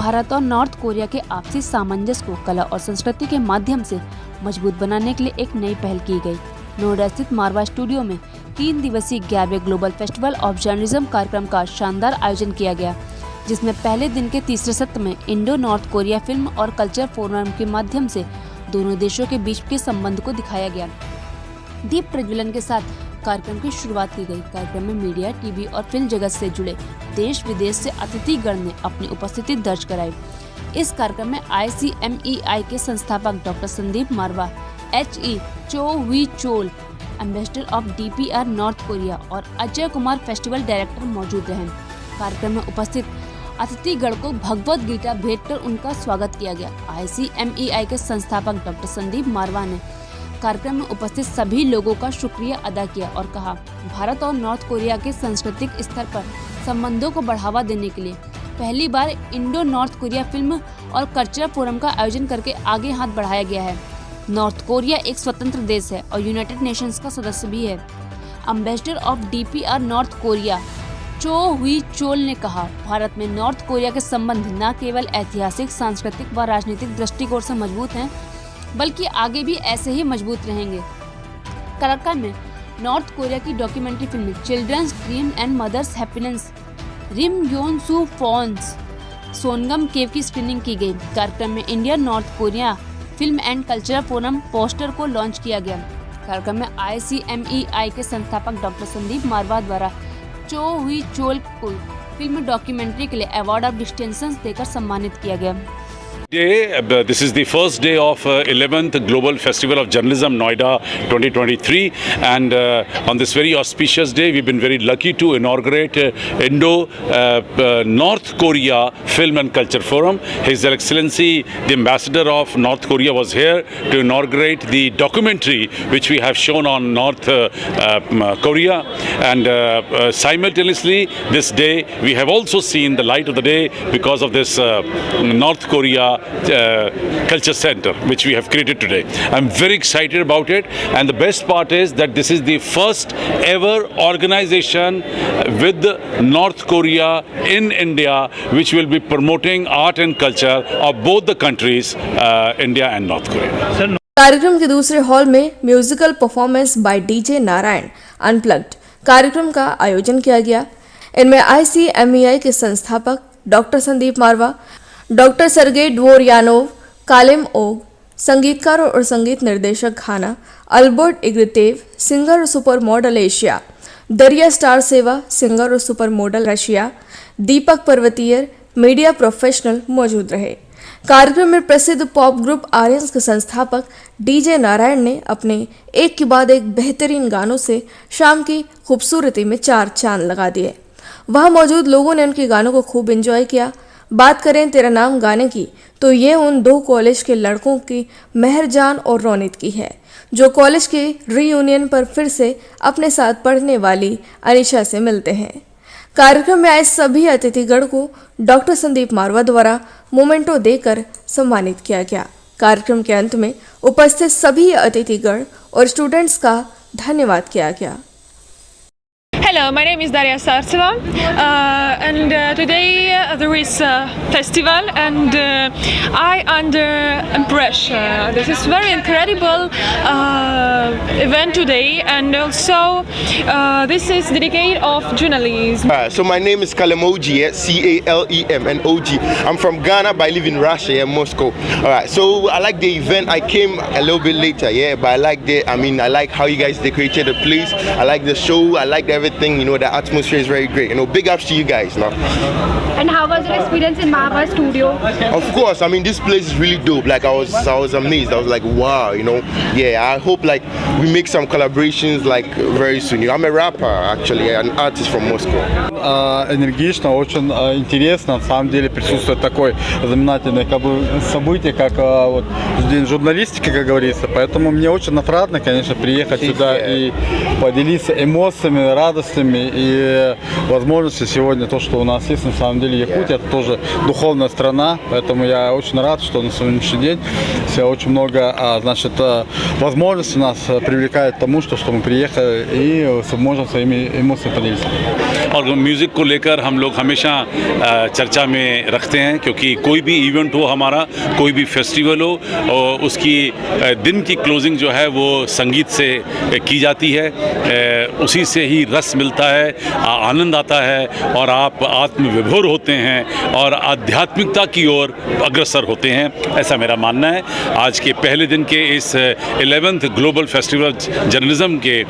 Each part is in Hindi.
भारत और नॉर्थ कोरिया के आपसी सामंजस्य को कला और संस्कृति के माध्यम से मजबूत बनाने के लिए एक नई पहल की गई। नोएडा स्थित मारवा स्टूडियो में 3 दिवसीय 11वें ग्लोबल फेस्टिवल ऑफ जर्नलिज्म कार्यक्रम का शानदार आयोजन किया गया, जिसमें पहले दिन के तीसरे सत्र में इंडो नॉर्थ कोरिया फिल्म और कल्चर फोरम के माध्यम से दोनों देशों के बीच के संबंध को दिखाया गया। दीप प्रज्वलन के साथ कार्यक्रम की शुरुआत की गई। कार्यक्रम में मीडिया, टीवी और फिल्म जगत से जुड़े देश विदेश से अतिथिगण ने अपनी उपस्थिति दर्ज कराई। इस कार्यक्रम में ICMEI के संस्थापक doctor Sandeep Marwah, HE Cho Hui Chol, ambassador of DPR North Korea और अजय कुमार फेस्टिवल डायरेक्टर मौजूद रहे। कार्यक्रम में उपस्थित अतिथिगण को भगवत गीता भेंट कर उनका स्वागत किया गया। ICMEI के संस्थापक डॉक्टर संदीप मारवा ने कार्यक्रम में उपस्थित सभी लोगों का शुक्रिया अदा किया और कहा, भारत और नॉर्थ कोरिया के सांस्कृतिक स्तर पर संबंधों को बढ़ावा देने के लिए पहली बार इंडो नॉर्थ कोरिया फिल्म और कल्चर फोरम का आयोजन करके आगे हाथ बढ़ाया गया है। नॉर्थ कोरिया एक स्वतंत्र देश है और यूनाइटेड नेशंस का सदस्य भी है। Ambassador of DPR North Korea चो वी चोल ने कहा, भारत में नॉर्थ कोरिया के संबंध न केवल ऐतिहासिक, सांस्कृतिक व राजनीतिक दृष्टिकोण से मजबूत हैं, बल्कि आगे भी ऐसे ही मजबूत रहेंगे। कार्यक्रम में नॉर्थ कोरिया की documentary film children's dream and mother's happiness Rim Yon Su fawns Songam cave की स्क्रीनिंग की गई। कार्यक्रम में India North Korea film and cultural forum poster को लॉन्च किया गया। कार्यक्रम में ICMEI के संस्थापक डॉक्टर संदीप मारवा द्वारा चो वी चोल को फिल्म डॉक्यूमेंट्री के लिए अवार्ड ऑफ डिस्टिंक्शन देकर सम्मानित किया गया। This is the first day of 11th Global Festival of Journalism Noida 2023, and on this very auspicious day we've been very lucky to inaugurate Indo North Korea Film and Culture Forum. His Excellency the Ambassador of North Korea was here to inaugurate the documentary which we have shown on North Korea, and simultaneously this day we have also seen the light of the day because of this North Korea culture center which we have created today. I'm very excited about it, and the best part is that this is the first ever organization with North Korea in India which will be promoting art and culture of both the countries, India and North Korea. कार्यक्रम के दूसरे हॉल में musical performance by DJ Narayan unplugged कार्यक्रम का आयोजन किया गया। इनमें ICMEI के संस्थापक डॉक्टर संदीप मारवा, डॉक्टर सर्गेई ड्वोरयानोव, कालिम ओग, संगीतकार और संगीत निर्देशक घाना, अल्बर्ट इग्रितेव, सिंगर और सुपर मॉडल एशिया, दरिया स्टार सेवा, सिंगर और सुपर मॉडल रशिया, दीपक पर्वतीयर, मीडिया प्रोफेशनल मौजूद रहे। कार्यक्रम में प्रसिद्ध पॉप ग्रुप आर्यंस के संस्थापक DJ नारायण ने अपने एक के बाद एक बेहतरीन गानों से शाम की खूबसूरती में 4 चांद लगा दिए। वहां मौजूद लोगों ने उनके गानों को खूब एंजॉय किया। बात करें तेरा नाम गाने की तो ये उन 2 कॉलेज के लड़कों की मेहरजान और रौनित की है, जो कॉलेज के रीयूनियन पर फिर से अपने साथ पढ़ने वाली अनिशा से मिलते हैं। कार्यक्रम में आए सभी अतिथिगण को डॉक्टर संदीप मारवा द्वारा मोमेंटो देकर सम्मानित किया गया। कार्यक्रम के अंत में उपस्थित सभी अतिथिगण और स्टूडेंट्स का धन्यवाद किया गया। Hello, my name is Daria Sartseva, and today there is a festival, and I under impression. This is very incredible event today, and also this is dedicated of journalism. So my name is Kalemoji, CALEMNOG. I'm from Ghana, but I live in Russia, Moscow. Alright, so I like the event. I came a little bit later, but I like I like how you guys decorated the place. I like the show. I like everything. The atmosphere is very great. Big ups to you guys now. And how was your experience in Marva Studio? Of course, this place is really dope. Like I was amazed. I was like, wow, I hope like we make some collaborations like very soon. I'm a rapper actually, an artist from Moscow. Энергично, очень интересно. На самом деле присутствует такое знаменательное событие, как день журналистики, как говорится. Поэтому мне очень отрадно, конечно, приехать сюда и поделиться эмоциями, радостью радостными. И возможности сегодня, то, что у нас есть, на самом деле Якутия, это тоже духовная страна. Поэтому я очень рад, что на сегодняшний день очень много возможностей нас привлекает к тому, что мы приехали и можем своими эмоциями поделиться. और म्यूज़िक को लेकर हम लोग हमेशा चर्चा में रखते हैं, क्योंकि कोई भी इवेंट हो हमारा, कोई भी फेस्टिवल हो, और उसकी दिन की क्लोजिंग जो है वो संगीत से की जाती है। उसी से ही रस मिलता है, आनंद आता है और आप आत्मविभोर होते हैं और आध्यात्मिकता की ओर अग्रसर होते हैं, ऐसा मेरा मानना है। आज के पहले दिन के इस 11th ग्लोबल फेस्टिवल जर्नलिज्म के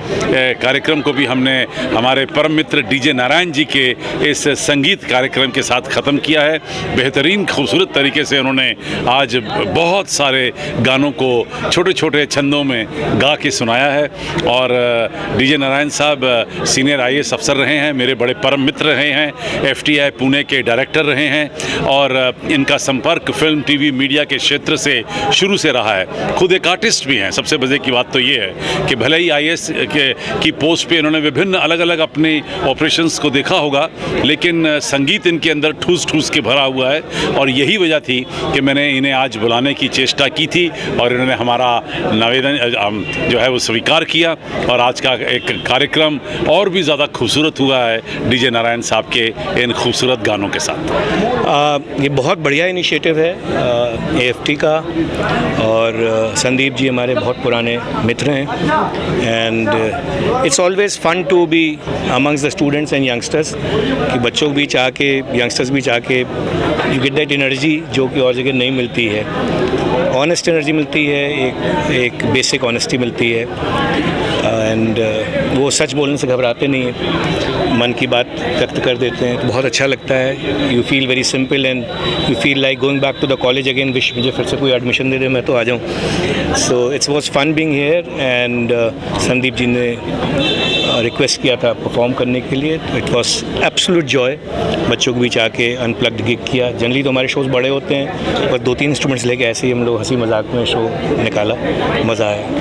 कार्यक्रम को भी हमने हमारे परम मित्र डीजे नारायण जी के इस संगीत कार्यक्रम के साथ ख़त्म किया है। बेहतरीन खूबसूरत तरीके से उन्होंने आज बहुत सारे गानों को छोटे छोटे छंदों में गा के सुनाया है। और डीजे नारायण साहब सीनियर IAS अफसर रहे हैं, मेरे बड़े परम मित्र रहे हैं, FTI पुणे के डायरेक्टर रहे हैं और इनका संपर्क फिल्म TV मीडिया के क्षेत्र से शुरू से रहा है। खुद एक आर्टिस्ट भी हैं। सबसे मज़े की बात तो ये है कि भले ही IAS की पोस्ट पे इन्होंने विभिन्न अलग अलग अपने ऑपरेशंस को देखा होगा, लेकिन संगीत इनके अंदर ठूस ठूस के भरा हुआ है। और यही वजह थी कि मैंने इन्हें आज बुलाने की चेष्टा की थी और इन्होंने हमारा निवेदन जो है वो स्वीकार किया और आज का एक कार्यक्रम और भी ज़्यादा खूबसूरत हुआ है डीजे नारायण साहब के इन खूबसूरत गानों के साथ। ये बहुत बढ़िया इनिशिएटिव है AFT का, और संदीप जी हमारे बहुत पुराने मित्र हैं। And it's always fun to be amongst the students and youngsters, कि बच्चों के बीच आके, यंगस्टर्स बीच आके यू गेट दैट एनर्जी जो कि और जगह नहीं मिलती है। ऑनेस्ट एनर्जी मिलती है, एक बेसिक ऑनेस्टी मिलती है, एंड वो सच बोलने से घबराते नहीं हैं, मन की बात व्यक्त कर देते हैं, तो बहुत अच्छा लगता है। You feel very simple and you feel like going back to the college again, wish मुझे फिर से कोई एडमिशन दे दे, मैं तो आ जाऊँ। So it's was fun being here. And Sandeep ji ने रिक्वेस्ट किया था परफॉर्म करने के लिए, तो इट वॉज एब्सोल्यूट जॉय बच्चों के बीच आके अनप्लग्ड गिग किया। जनरली तो हमारे शोज़ बड़े होते हैं, पर 2-3 इंस्ट्रूमेंट्स लेके ऐसे ही हम लोग हंसी मजाक में शो निकाला, मज़ा आया।